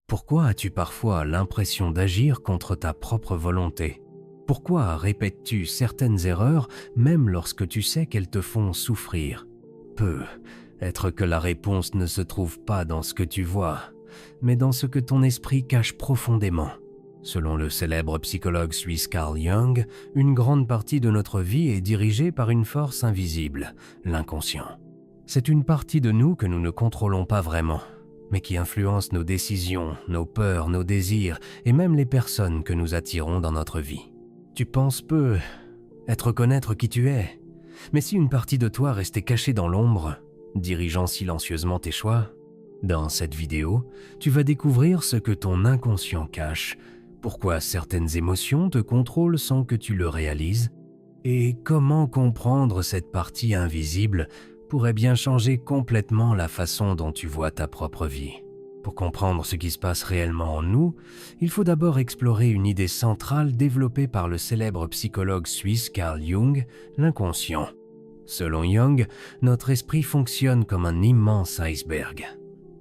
Pourquoi as-tu parfois l'impression d'agir contre ta propre volonté? Pourquoi répètes-tu certaines erreurs même lorsque tu sais qu'elles te font souffrir? Peut être que la réponse ne se trouve pas dans ce que tu vois, mais dans ce que ton esprit cache profondément. Selon le célèbre psychologue suisse Carl Jung, une grande partie de notre vie est dirigée par une force invisible, l'inconscient. C'est une partie de nous que nous ne contrôlons pas vraiment, mais qui influence nos décisions, nos peurs, nos désirs et même les personnes que nous attirons dans notre vie. Tu penses peu être connaître qui tu es, mais si une partie de toi restait cachée dans l'ombre, dirigeant silencieusement tes choix, dans cette vidéo, tu vas découvrir ce que ton inconscient cache, pourquoi certaines émotions te contrôlent sans que tu le réalises, et comment comprendre cette partie invisible pourrait bien changer complètement la façon dont tu vois ta propre vie. Pour comprendre ce qui se passe réellement en nous, il faut d'abord explorer une idée centrale développée par le célèbre psychologue suisse Carl Jung, l'inconscient. Selon Jung, notre esprit fonctionne comme un immense iceberg.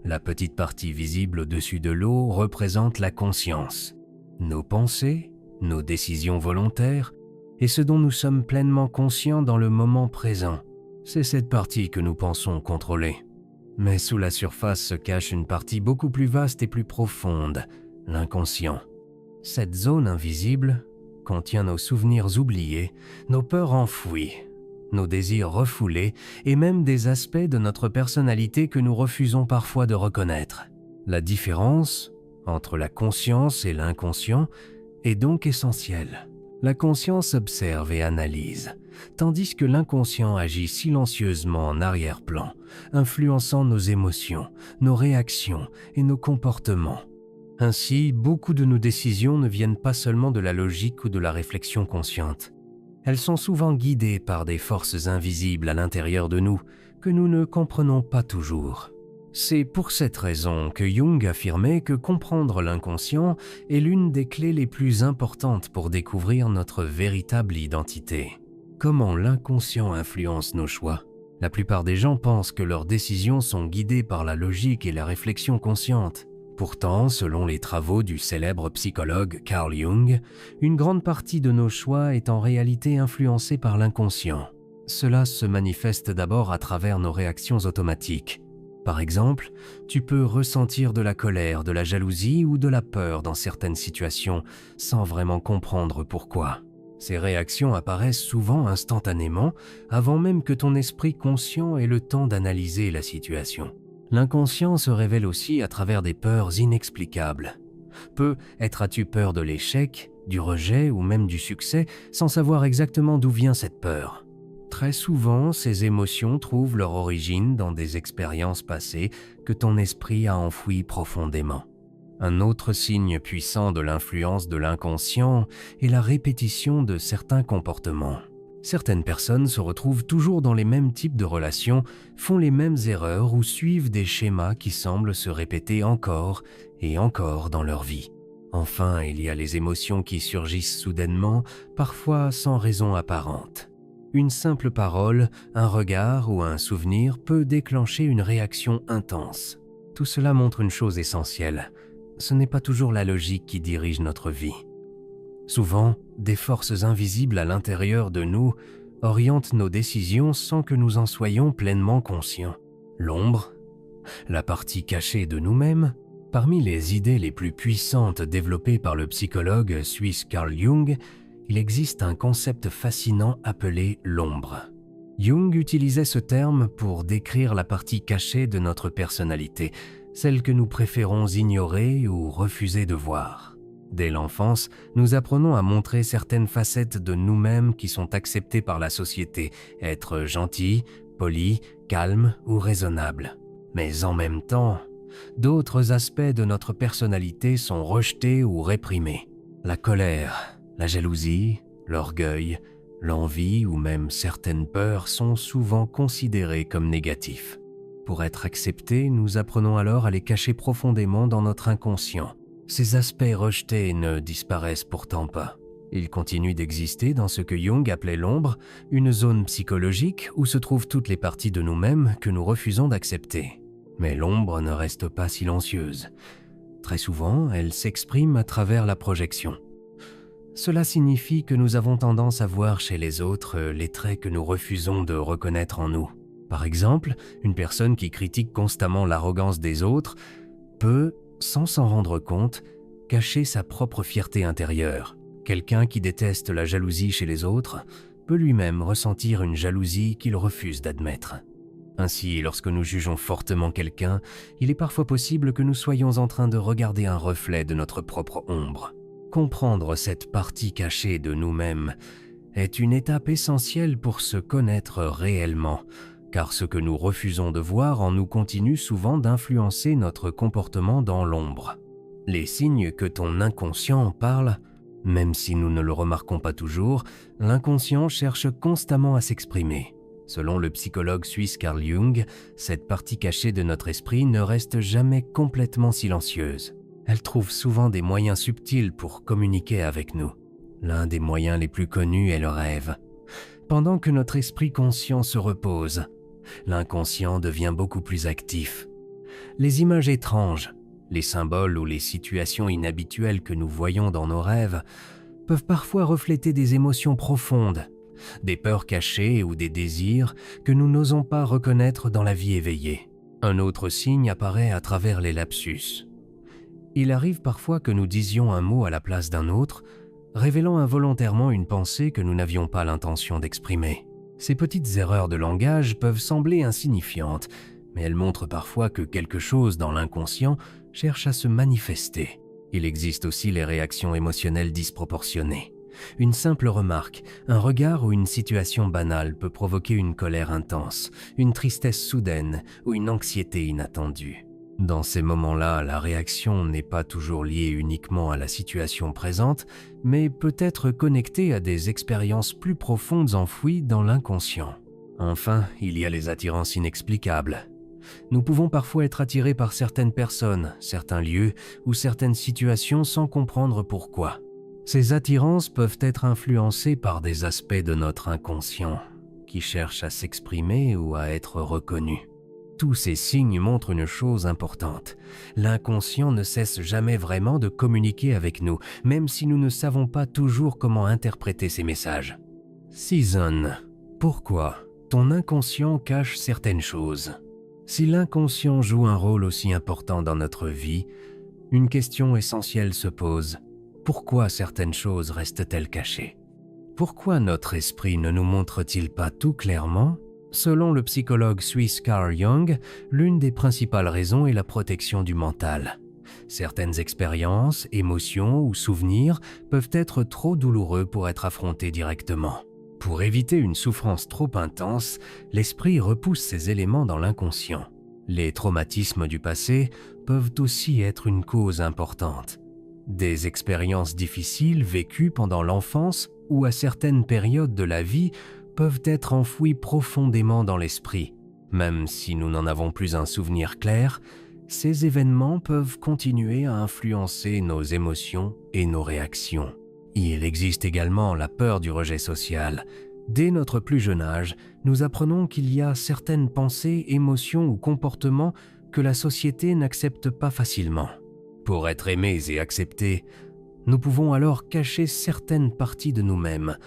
La petite partie visible au-dessus de l'eau représente la conscience. Nos pensées, nos décisions volontaires et ce dont nous sommes pleinement conscients dans le moment présent. C'est cette partie que nous pensons contrôler. Mais sous la surface se cache une partie beaucoup plus vaste et plus profonde, l'inconscient. Cette zone invisible contient nos souvenirs oubliés, nos peurs enfouies, nos désirs refoulés et même des aspects de notre personnalité que nous refusons parfois de reconnaître. La différence entre la conscience et l'inconscient est donc essentielle. La conscience observe et analyse, tandis que l'inconscient agit silencieusement en arrière-plan, influençant nos émotions, nos réactions et nos comportements. Ainsi, beaucoup de nos décisions ne viennent pas seulement de la logique ou de la réflexion consciente. Elles sont souvent guidées par des forces invisibles à l'intérieur de nous que nous ne comprenons pas toujours. C'est pour cette raison que Jung affirmait que comprendre l'inconscient est l'une des clés les plus importantes pour découvrir notre véritable identité. Comment l'inconscient influence nos choix? La plupart des gens pensent que leurs décisions sont guidées par la logique et la réflexion consciente. Pourtant, selon les travaux du célèbre psychologue Carl Jung, une grande partie de nos choix est en réalité influencée par l'inconscient. Cela se manifeste d'abord à travers nos réactions automatiques. Par exemple, tu peux ressentir de la colère, de la jalousie ou de la peur dans certaines situations sans vraiment comprendre pourquoi. Ces réactions apparaissent souvent instantanément avant même que ton esprit conscient ait le temps d'analyser la situation. L'inconscient se révèle aussi à travers des peurs inexplicables. Peut-être as-tu peur de l'échec, du rejet ou même du succès sans savoir exactement d'où vient cette peur. Très souvent, ces émotions trouvent leur origine dans des expériences passées que ton esprit a enfouies profondément. Un autre signe puissant de l'influence de l'inconscient est la répétition de certains comportements. Certaines personnes se retrouvent toujours dans les mêmes types de relations, font les mêmes erreurs ou suivent des schémas qui semblent se répéter encore et encore dans leur vie. Enfin, il y a les émotions qui surgissent soudainement, parfois sans raison apparente. Une simple parole, un regard ou un souvenir peut déclencher une réaction intense. Tout cela montre une chose essentielle. Ce n'est pas toujours la logique qui dirige notre vie. Souvent, des forces invisibles à l'intérieur de nous orientent nos décisions sans que nous en soyons pleinement conscients. L'ombre, la partie cachée de nous-mêmes, parmi les idées les plus puissantes développées par le psychologue suisse Carl Jung, il existe un concept fascinant appelé l'ombre. Jung utilisait ce terme pour décrire la partie cachée de notre personnalité, celle que nous préférons ignorer ou refuser de voir. Dès l'enfance, nous apprenons à montrer certaines facettes de nous-mêmes qui sont acceptées par la société, être gentil, poli, calme ou raisonnable. Mais en même temps, d'autres aspects de notre personnalité sont rejetés ou réprimés. La colère, la jalousie, l'orgueil, l'envie ou même certaines peurs sont souvent considérés comme négatifs. Pour être acceptés, nous apprenons alors à les cacher profondément dans notre inconscient. Ces aspects rejetés ne disparaissent pourtant pas. Ils continuent d'exister dans ce que Jung appelait l'ombre, une zone psychologique où se trouvent toutes les parties de nous-mêmes que nous refusons d'accepter. Mais l'ombre ne reste pas silencieuse. Très souvent, elle s'exprime à travers la projection. Cela signifie que nous avons tendance à voir chez les autres les traits que nous refusons de reconnaître en nous. Par exemple, une personne qui critique constamment l'arrogance des autres peut, sans s'en rendre compte, cacher sa propre fierté intérieure. Quelqu'un qui déteste la jalousie chez les autres peut lui-même ressentir une jalousie qu'il refuse d'admettre. Ainsi, lorsque nous jugeons fortement quelqu'un, il est parfois possible que nous soyons en train de regarder un reflet de notre propre ombre. Comprendre cette partie cachée de nous-mêmes est une étape essentielle pour se connaître réellement, car ce que nous refusons de voir en nous continue souvent d'influencer notre comportement dans l'ombre. Les signes que ton inconscient parle, même si nous ne le remarquons pas toujours, l'inconscient cherche constamment à s'exprimer. Selon le psychologue suisse Carl Jung, cette partie cachée de notre esprit ne reste jamais complètement silencieuse. Elle trouve souvent des moyens subtils pour communiquer avec nous. L'un des moyens les plus connus est le rêve. Pendant que notre esprit conscient se repose, l'inconscient devient beaucoup plus actif. Les images étranges, les symboles ou les situations inhabituelles que nous voyons dans nos rêves peuvent parfois refléter des émotions profondes, des peurs cachées ou des désirs que nous n'osons pas reconnaître dans la vie éveillée. Un autre signe apparaît à travers les lapsus. Il arrive parfois que nous disions un mot à la place d'un autre, révélant involontairement une pensée que nous n'avions pas l'intention d'exprimer. Ces petites erreurs de langage peuvent sembler insignifiantes, mais elles montrent parfois que quelque chose dans l'inconscient cherche à se manifester. Il existe aussi les réactions émotionnelles disproportionnées. Une simple remarque, un regard ou une situation banale peut provoquer une colère intense, une tristesse soudaine ou une anxiété inattendue. Dans ces moments-là, la réaction n'est pas toujours liée uniquement à la situation présente, mais peut être connectée à des expériences plus profondes enfouies dans l'inconscient. Enfin, il y a les attirances inexplicables. Nous pouvons parfois être attirés par certaines personnes, certains lieux ou certaines situations sans comprendre pourquoi. Ces attirances peuvent être influencées par des aspects de notre inconscient qui cherchent à s'exprimer ou à être reconnus. Tous ces signes montrent une chose importante. L'inconscient ne cesse jamais vraiment de communiquer avec nous, même si nous ne savons pas toujours comment interpréter ces messages. Season. Pourquoi ton inconscient cache certaines choses? Si l'inconscient joue un rôle aussi important dans notre vie, une question essentielle se pose. Pourquoi certaines choses restent-elles cachées? Pourquoi notre esprit ne nous montre-t-il pas tout clairement? Selon le psychologue suisse Carl Jung, l'une des principales raisons est la protection du mental. Certaines expériences, émotions ou souvenirs peuvent être trop douloureux pour être affrontés directement. Pour éviter une souffrance trop intense, l'esprit repousse ces éléments dans l'inconscient. Les traumatismes du passé peuvent aussi être une cause importante. Des expériences difficiles vécues pendant l'enfance ou à certaines périodes de la vie peuvent être enfouies profondément dans l'esprit. Même si nous n'en avons plus un souvenir clair, ces événements peuvent continuer à influencer nos émotions et nos réactions. Il existe également la peur du rejet social. Dès notre plus jeune âge, nous apprenons qu'il y a certaines pensées, émotions ou comportements que la société n'accepte pas facilement. Pour être aimés et acceptés, nous pouvons alors cacher certaines parties de nous-mêmes,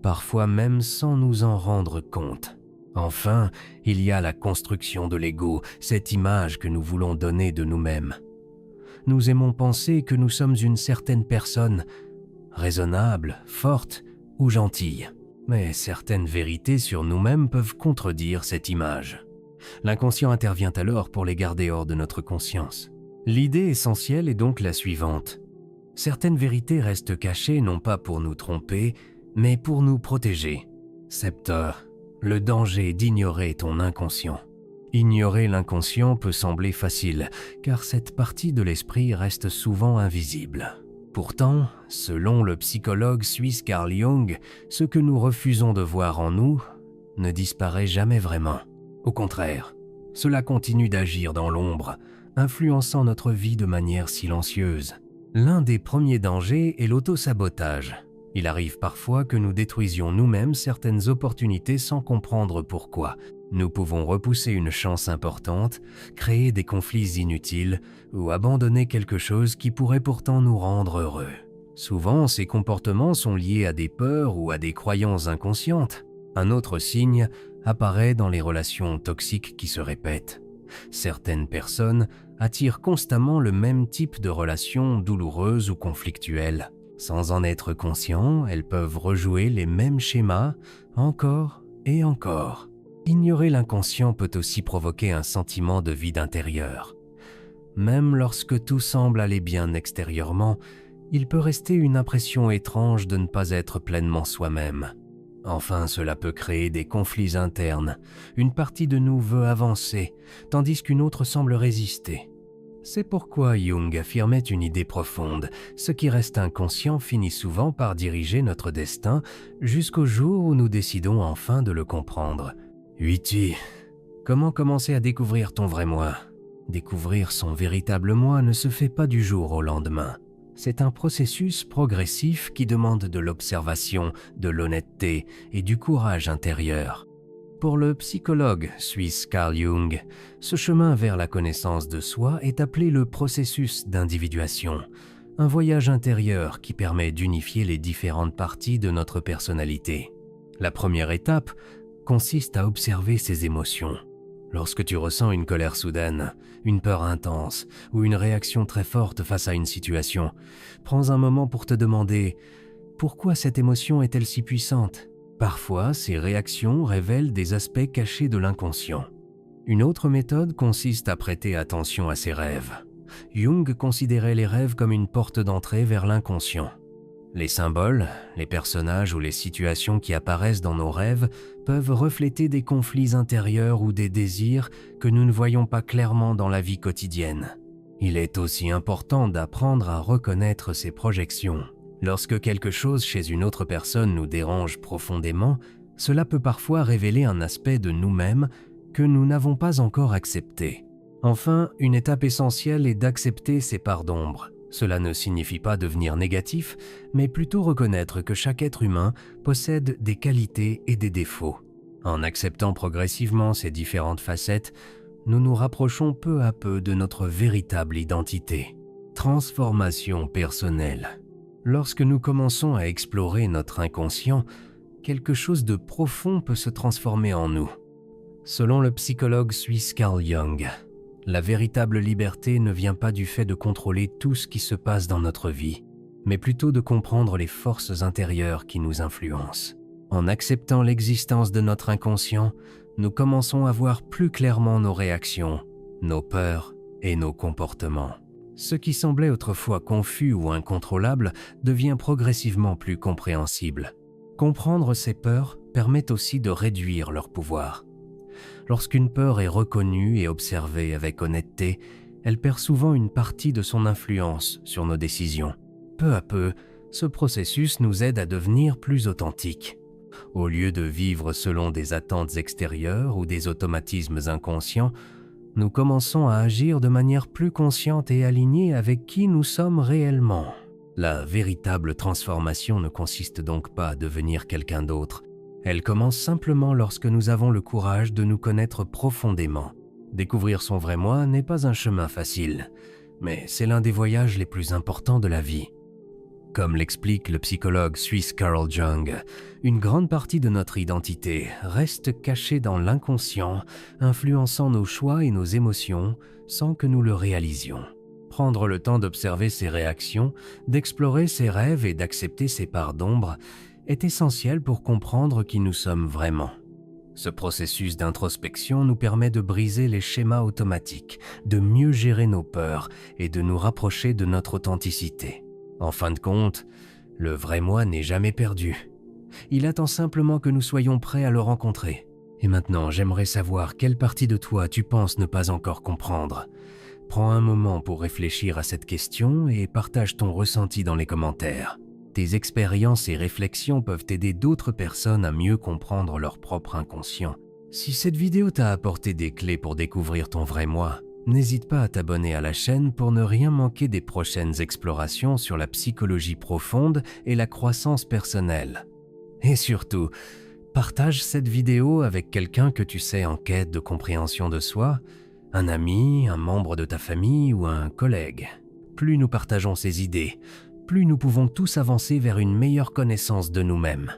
parfois même sans nous en rendre compte. Enfin, il y a la construction de l'ego, cette image que nous voulons donner de nous-mêmes. Nous aimons penser que nous sommes une certaine personne, raisonnable, forte ou gentille. Mais certaines vérités sur nous-mêmes peuvent contredire cette image. L'inconscient intervient alors pour les garder hors de notre conscience. L'idée essentielle est donc la suivante. Certaines vérités restent cachées non pas pour nous tromper, mais pour nous protéger. Sceptre, le danger d'ignorer ton inconscient. Ignorer l'inconscient peut sembler facile, car cette partie de l'esprit reste souvent invisible. Pourtant, selon le psychologue suisse Carl Jung, ce que nous refusons de voir en nous ne disparaît jamais vraiment. Au contraire, cela continue d'agir dans l'ombre, influençant notre vie de manière silencieuse. L'un des premiers dangers est l'autosabotage. Il arrive parfois que nous détruisions nous-mêmes certaines opportunités sans comprendre pourquoi. Nous pouvons repousser une chance importante, créer des conflits inutiles ou abandonner quelque chose qui pourrait pourtant nous rendre heureux. Souvent, ces comportements sont liés à des peurs ou à des croyances inconscientes. Un autre signe apparaît dans les relations toxiques qui se répètent. Certaines personnes attirent constamment le même type de relations douloureuses ou conflictuelles. Sans en être conscients, elles peuvent rejouer les mêmes schémas encore et encore. Ignorer l'inconscient peut aussi provoquer un sentiment de vide intérieur. Même lorsque tout semble aller bien extérieurement, il peut rester une impression étrange de ne pas être pleinement soi-même. Enfin, cela peut créer des conflits internes. Une partie de nous veut avancer, tandis qu'une autre semble résister. C'est pourquoi Jung affirmait une idée profonde. Ce qui reste inconscient finit souvent par diriger notre destin jusqu'au jour où nous décidons enfin de le comprendre. 8. Comment commencer à découvrir ton vrai moi? Découvrir son véritable moi ne se fait pas du jour au lendemain. C'est un processus progressif qui demande de l'observation, de l'honnêteté et du courage intérieur. Pour le psychologue suisse Carl Jung, ce chemin vers la connaissance de soi est appelé le processus d'individuation, un voyage intérieur qui permet d'unifier les différentes parties de notre personnalité. La première étape consiste à observer ses émotions. Lorsque tu ressens une colère soudaine, une peur intense ou une réaction très forte face à une situation, prends un moment pour te demander « Pourquoi cette émotion est-elle si puissante ?» Parfois, ces réactions révèlent des aspects cachés de l'inconscient. Une autre méthode consiste à prêter attention à ses rêves. Jung considérait les rêves comme une porte d'entrée vers l'inconscient. Les symboles, les personnages ou les situations qui apparaissent dans nos rêves peuvent refléter des conflits intérieurs ou des désirs que nous ne voyons pas clairement dans la vie quotidienne. Il est aussi important d'apprendre à reconnaître ces projections. Lorsque quelque chose chez une autre personne nous dérange profondément, cela peut parfois révéler un aspect de nous-mêmes que nous n'avons pas encore accepté. Enfin, une étape essentielle est d'accepter ces parts d'ombre. Cela ne signifie pas devenir négatif, mais plutôt reconnaître que chaque être humain possède des qualités et des défauts. En acceptant progressivement ces différentes facettes, nous nous rapprochons peu à peu de notre véritable identité. Transformation personnelle. Lorsque nous commençons à explorer notre inconscient, quelque chose de profond peut se transformer en nous. Selon le psychologue suisse Carl Jung, la véritable liberté ne vient pas du fait de contrôler tout ce qui se passe dans notre vie, mais plutôt de comprendre les forces intérieures qui nous influencent. En acceptant l'existence de notre inconscient, nous commençons à voir plus clairement nos réactions, nos peurs et nos comportements. Ce qui semblait autrefois confus ou incontrôlable devient progressivement plus compréhensible. Comprendre ces peurs permet aussi de réduire leur pouvoir. Lorsqu'une peur est reconnue et observée avec honnêteté, elle perd souvent une partie de son influence sur nos décisions. Peu à peu, ce processus nous aide à devenir plus authentiques. Au lieu de vivre selon des attentes extérieures ou des automatismes inconscients, nous commençons à agir de manière plus consciente et alignée avec qui nous sommes réellement. La véritable transformation ne consiste donc pas à devenir quelqu'un d'autre. Elle commence simplement lorsque nous avons le courage de nous connaître profondément. Découvrir son vrai moi n'est pas un chemin facile, mais c'est l'un des voyages les plus importants de la vie. Comme l'explique le psychologue suisse Carl Jung, une grande partie de notre identité reste cachée dans l'inconscient, influençant nos choix et nos émotions sans que nous le réalisions. Prendre le temps d'observer ses réactions, d'explorer ses rêves et d'accepter ses parts d'ombre est essentiel pour comprendre qui nous sommes vraiment. Ce processus d'introspection nous permet de briser les schémas automatiques, de mieux gérer nos peurs et de nous rapprocher de notre authenticité. En fin de compte, le vrai moi n'est jamais perdu. Il attend simplement que nous soyons prêts à le rencontrer. Et maintenant, j'aimerais savoir quelle partie de toi tu penses ne pas encore comprendre. Prends un moment pour réfléchir à cette question et partage ton ressenti dans les commentaires. Tes expériences et réflexions peuvent aider d'autres personnes à mieux comprendre leur propre inconscient. Si cette vidéo t'a apporté des clés pour découvrir ton vrai moi, n'hésite pas à t'abonner à la chaîne pour ne rien manquer des prochaines explorations sur la psychologie profonde et la croissance personnelle. Et surtout, Partage cette vidéo avec quelqu'un que tu sais en quête de compréhension de soi, un ami, un membre de ta famille ou un collègue. Plus nous partageons ces idées, plus nous pouvons tous avancer vers une meilleure connaissance de nous-mêmes.